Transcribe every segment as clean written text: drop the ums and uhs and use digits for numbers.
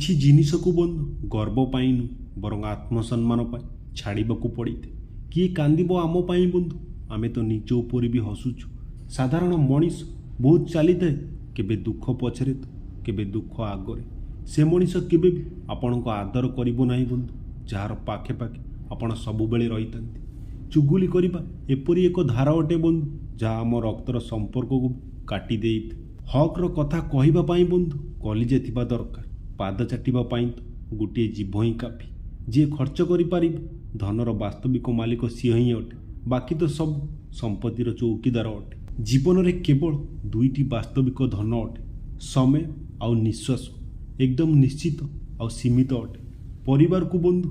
କିଛି ଜିନିଷକୁ ବନ୍ଧୁ ଗର୍ବ ପାଇଁ ନୁହେଁ ବରଂ ଆତ୍ମସମ୍ମାନ ପାଇଁ ଛାଡ଼ିବାକୁ ପଡ଼ିଥାଏ। କିଏ କାନ୍ଦିବ ଆମ ପାଇଁ ବନ୍ଧୁ? ଆମେ ତ ନିଜ ଉପରେ ବି ହସୁଛୁ। ସାଧାରଣ ମଣିଷ ବହୁତ ଚାଲିଥାଏ, କେବେ ଦୁଃଖ ପଛରେ ତ କେବେ ଦୁଃଖ ଆଗରେ। ସେ ମଣିଷ କେବେ ବି ଆପଣଙ୍କ ଆଦର କରିବ ନାହିଁ ବନ୍ଧୁ, ଯାହାର ପାଖେ ପାଖେ ଆପଣ ସବୁବେଳେ ରହିଥାନ୍ତି। ଚୁଗୁଲି କରିବା ଏପରି ଏକ ଧାର ଅଟେ ବନ୍ଧୁ, ଯାହା ଆମ ରକ୍ତର ସମ୍ପର୍କକୁ କାଟି ଦେଇଥାଏ। ହକ୍ର କଥା କହିବା ପାଇଁ ବନ୍ଧୁ କଲିଜା ଥିବା ଦରକାର। ପାଦ ଚାଟିବା ପାଇଁ ତ ଗୋଟିଏ ଜୀଭ ହିଁ କାଫି। ଯିଏ ଖର୍ଚ୍ଚ କରିପାରିବ, ଧନର ବାସ୍ତବିକ ମାଲିକ ସିଏ ହିଁ ଅଟେ। ବାକି ତ ସବୁ ସମ୍ପତ୍ତିର ଚୌକିଦାର ଅଟେ। ଜୀବନରେ କେବଳ ଦୁଇଟି ବାସ୍ତବିକ ଧନ ଅଟେ, ସମୟ ଆଉ ନିଶ୍ୱାସ। ଏକଦମ ନିଶ୍ଚିତ ଆଉ ସୀମିତ ଅଟେ। ପରିବାରକୁ ବନ୍ଧୁ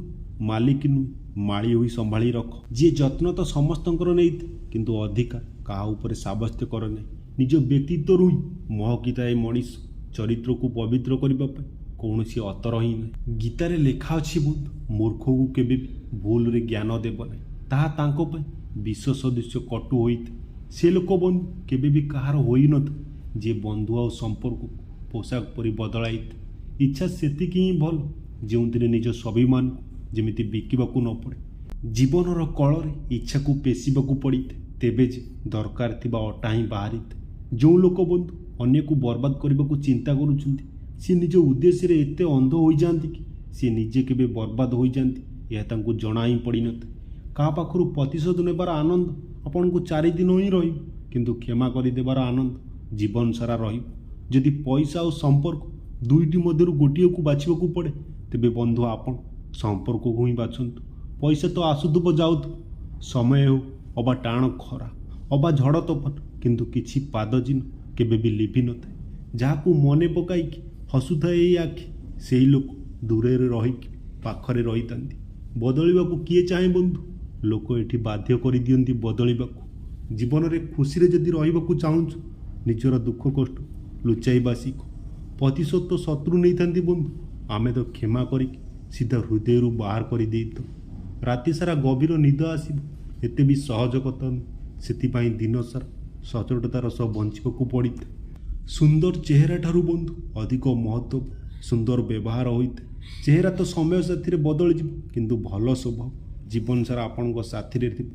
ମାଲିକ ନୁହେଁ ମାଳି ହୋଇ ସମ୍ଭାଳି ରଖ। ଯିଏ ଯତ୍ନ ତ ସମସ୍ତଙ୍କର ନେଇଥାଏ, କିନ୍ତୁ ଅଧିକାର କାହା ଉପରେ ସାବ୍ୟସ୍ତ କରେ ନାହିଁ। ନିଜ ବ୍ୟକ୍ତିତ୍ୱରୁ ହିଁ ମହକିଥାଏ ମଣିଷ। ଚରିତ୍ରକୁ ପବିତ୍ର କରିବା ପାଇଁ କୌଣସି ଅତର ହିଁ ନାହିଁ। ଗୀତାରେ ଲେଖା ଅଛି ବନ୍ଧୁ, ମୂର୍ଖକୁ କେବେ ବି ଭୁଲରେ ଜ୍ଞାନ ଦେବ ନାହିଁ, ତାହା ତାଙ୍କ ପାଇଁ ବିଷ ସଦୃଶ୍ୟ କଟୁ ହୋଇଥାଏ। ସେ ଲୋକ ବନ୍ଧୁ କେବେ ବି କାହାର ହୋଇନଥାଏ, ଯିଏ ବନ୍ଧୁ ଆଉ ସମ୍ପର୍କକୁ ପୋଷାକ ପରି ବଦଳାଇଥାଏ। ଇଚ୍ଛା ସେତିକି ହିଁ ଭଲ, ଯେଉଁଥିରେ ନିଜ ସ୍ୱାଭିମାନକୁ ଯେମିତି ବିକିବାକୁ ନ ପଡ଼େ। ଜୀବନର କଳରେ ଇଚ୍ଛାକୁ ପେଷିବାକୁ ପଡ଼ିଥାଏ, ତେବେ ଯେ ଦରକାର ଥିବା ଅଟା ହିଁ ବାହାରିଥାଏ। ଯେଉଁ ଲୋକ ବନ୍ଧୁ ଅନ୍ୟକୁ ବର୍ବାଦ କରିବାକୁ ଚିନ୍ତା କରୁଛନ୍ତି, ସେ ନିଜ ଉଦ୍ଦେଶ୍ୟରେ ଏତେ ଅନ୍ଧ ହୋଇଯାଆନ୍ତି କି ସେ ନିଜେ କେବେ ବର୍ବାଦ ହୋଇଯାଆନ୍ତି, ଏହା ତାଙ୍କୁ ଜଣା ହିଁ ପଡ଼ିନଥାଏ। କାହା ପାଖରୁ ପ୍ରତିଶୋଧ ନେବାର ଆନନ୍ଦ ଆପଣଙ୍କୁ 4 ଦିନ ହିଁ ରହିବ, କିନ୍ତୁ କ୍ଷମା କରିଦେବାର ଆନନ୍ଦ ଜୀବନ ସାରା ରହିବ। ଯଦି ପଇସା ଆଉ ସମ୍ପର୍କ ଦୁଇଟି ମଧ୍ୟରୁ ଗୋଟିଏକୁ ବାଛିବାକୁ ପଡ଼େ, ତେବେ ବନ୍ଧୁ ଆପଣ ସମ୍ପର୍କକୁ ହିଁ ବାଛନ୍ତୁ। ପଇସା ତ ଆସୁଥିବ ଯାଉଥିବ, ସମୟ ହେଉ ଅବା ଟାଣ ଖରା ଅବା ଝଡ଼ ତୋଫାନ, କିନ୍ତୁ କିଛି ପାଦ ଚିହ୍ନ କେବେ ବି ଲିଭି ନଥାଏ। ଯାହାକୁ ମନେ ପକାଇକି ହସୁଥାଏ ଏଇ ଆଖି, ସେହି ଲୋକ ଦୂରରେ ରହିକି ପାଖରେ ରହିଥାନ୍ତି। ବଦଳିବାକୁ କିଏ ଚାହେଁ ବନ୍ଧୁ? ଲୋକ ଏଠି ବାଧ୍ୟ କରିଦିଅନ୍ତି ବଦଳିବାକୁ। ଜୀବନରେ ଖୁସିରେ ଯଦି ରହିବାକୁ ଚାହୁଁଛୁ, ନିଜର ଦୁଃଖ କଷ୍ଟ ଲୁଚାଇବା ଶିଖ। ପ୍ରତିଶୋଧ ତ ଶତ୍ରୁ ନେଇଥାନ୍ତି ବନ୍ଧୁ, ଆମେ ତ କ୍ଷମା କରିକି ସିଧା ହୃଦୟରୁ ବାହାର କରିଦେଇଥାଉ। ରାତି ସାରା ଗଭୀର ନିଦ ଆସିବ ଏତେ ବି ସହଜ କଥା ନୁହେଁ। ସେଥିପାଇଁ ଦିନ ସାରା ସଚୋଟତାର ସହ ବଞ୍ଚିବାକୁ ପଡ଼ିଥାଏ। ସୁନ୍ଦର ଚେହେରା ଠାରୁ ବନ୍ଧୁ ଅଧିକ ମହତ୍ତ୍ୱ ସୁନ୍ଦର ବ୍ୟବହାର ହୋଇଥାଏ। ଚେହେରା ତ ସମୟ ସାଥିରେ ବଦଳିଯିବ, କିନ୍ତୁ ଭଲ ସ୍ୱଭାବ ଜୀବନ ସାରା ଆପଣଙ୍କ ସାଥିରେ ଥିବ।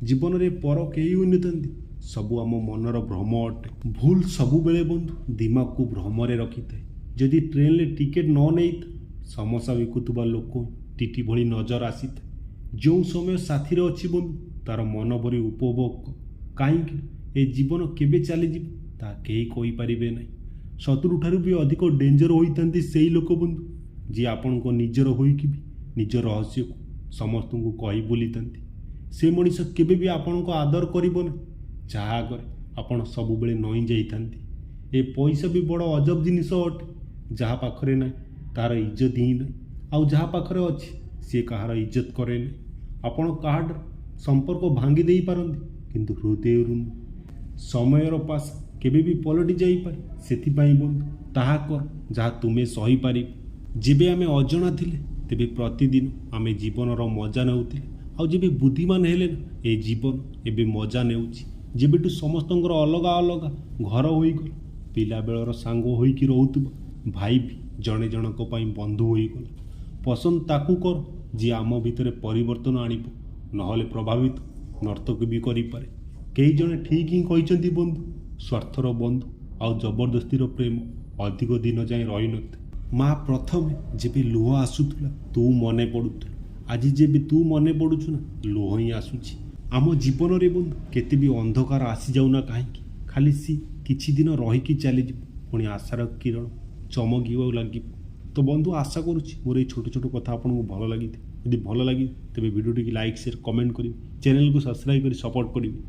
ଜୀବନରେ ପର କେହି ହୋଇନଥାନ୍ତି, ସବୁ ଆମ ମନର ଭ୍ରମ ଅଟେ। ଭୁଲ ସବୁବେଳେ ବନ୍ଧୁ ଦିମାଗକୁ ଭ୍ରମରେ ରଖିଥାଏ। ଯଦି ଟ୍ରେନରେ ଟିକେଟ୍ ନ ନେଇଥାଏ, ସମୋସା ବିକୁଥିବା ଲୋକ ଟିଟି ଭଳି ନଜର ଆସିଥାଏ। ଯେଉଁ ସମୟ ସାଥିରେ ଅଛି ବନ୍ଧୁ, ତାର ମନ ଭରି ଉପଭୋଗ କର। କାହିଁକି ଏ ଜୀବନ କେବେ ଚାଲିଯିବ ତାହା କେହି କହିପାରିବେ ନାହିଁ। ଶତ୍ରୁଠାରୁ ବି ଅଧିକ ଡେଞ୍ଜର ହୋଇଥାନ୍ତି ସେହି ଲୋକ ବନ୍ଧୁ, ଯିଏ ଆପଣଙ୍କ ନିଜର ହୋଇକି ବି ନିଜ ରହସ୍ୟକୁ ସମସ୍ତଙ୍କୁ କହି ବୁଲିଥାନ୍ତି। ସେ ମଣିଷ କେବେ ବି ଆପଣଙ୍କ ଆଦର କରିବ ନାହିଁ, ଯାହା ଆଗରେ ଆପଣ ସବୁବେଳେ ନଇଁ ଯାଇଥାନ୍ତି। ଏ ପଇସା ବି ବଡ଼ ଅଜବ ଜିନିଷ ଅଟେ। ଯାହା ପାଖରେ ନାହିଁ ତାହାର ଇଜ୍ଜତ ହିଁ ନାହିଁ, ଆଉ ଯାହା ପାଖରେ ଅଛି ସିଏ କାହାର ଇଜ୍ଜତ କରେ ନାହିଁ। ଆପଣ କାହାଠାରୁ ସମ୍ପର୍କ ଭାଙ୍ଗି ଦେଇପାରନ୍ତି, କିନ୍ତୁ ହୃଦୟରୁ ନୁହେଁ। ସମୟର ପାଶ କେବେ ବି ପଲଟି ଯାଇପାରେ, ସେଥିପାଇଁ ବନ୍ଧୁ ତାହା କର ଯାହା ତୁମେ ସହିପାରିବ। ଯେବେ ଆମେ ଅଜଣା ଥିଲେ, ତେବେ ପ୍ରତିଦିନ ଆମେ ଜୀବନର ମଜା ନେଉଥିଲେ, ଆଉ ଯେବେ ବୁଦ୍ଧିମାନ ହେଲେ ନା, ଏ ଜୀବନ ଏବେ ମଜା ନେଉଛି। ଯେବେଠୁ ସମସ୍ତଙ୍କର ଅଲଗା ଅଲଗା ଘର ହୋଇଗଲା, ପିଲାବେଳର ସାଙ୍ଗ ହୋଇକି ରହୁଥିବା ଭାଇ ବି ଜଣେ ଜଣଙ୍କ ପାଇଁ ବନ୍ଧୁ ହୋଇଗଲା। ପସନ୍ଦ ତାକୁ କର ଯିଏ ଆମ ଭିତରେ ପରିବର୍ତ୍ତନ ଆଣିବ, ନହେଲେ ପ୍ରଭାବିତ ନର୍ତ୍ତକ ବି କରିପାରେ। କେହି ଜଣେ ଠିକ୍ ହିଁ କହିଛନ୍ତି ବନ୍ଧୁ, ସ୍ୱାର୍ଥର ବନ୍ଧୁ ଆଉ ଜବରଦସ୍ତିର ପ୍ରେମ ଅଧିକ ଦିନ ଯାଏଁ ରହିନଥାଏ। ମା ପ୍ରଥମେ ଯେବେ ଲୁହ ଆସୁଥିଲା ତୁ ମନେ ପଡ଼ୁଥିଲା, ଆଜି ଯେବେ ତୁ ମନେ ପଡ଼ୁଛୁ ନା, ଲୁହ ହିଁ ଆସୁଛି। ଆମ ଜୀବନରେ ବନ୍ଧୁ କେତେ ବି ଅନ୍ଧକାର ଆସିଯାଉନା କାହିଁକି, ଖାଲି ସି କିଛି ଦିନ ରହିକି ଚାଲିଯିବ, ପୁଣି ଆଶାର କିରଣ ଚମକିବାକୁ ଲାଗିବ। ତ ବନ୍ଧୁ ଆଶା କରୁଛି ମୋର ଏଇ ଛୋଟ ଛୋଟ କଥା ଆପଣଙ୍କୁ ଭଲ ଲାଗିଥାଏ। ଯଦି ଭଲ ଲାଗେ ତେବେ ଭିଡ଼ିଓଟିକୁ ଲାଇକ୍ ସେୟାର କମେଣ୍ଟ କରିବେ, ଚ୍ୟାନେଲକୁ ସବସ୍କ୍ରାଇବ୍ କରି ସପୋର୍ଟ କରିବେ।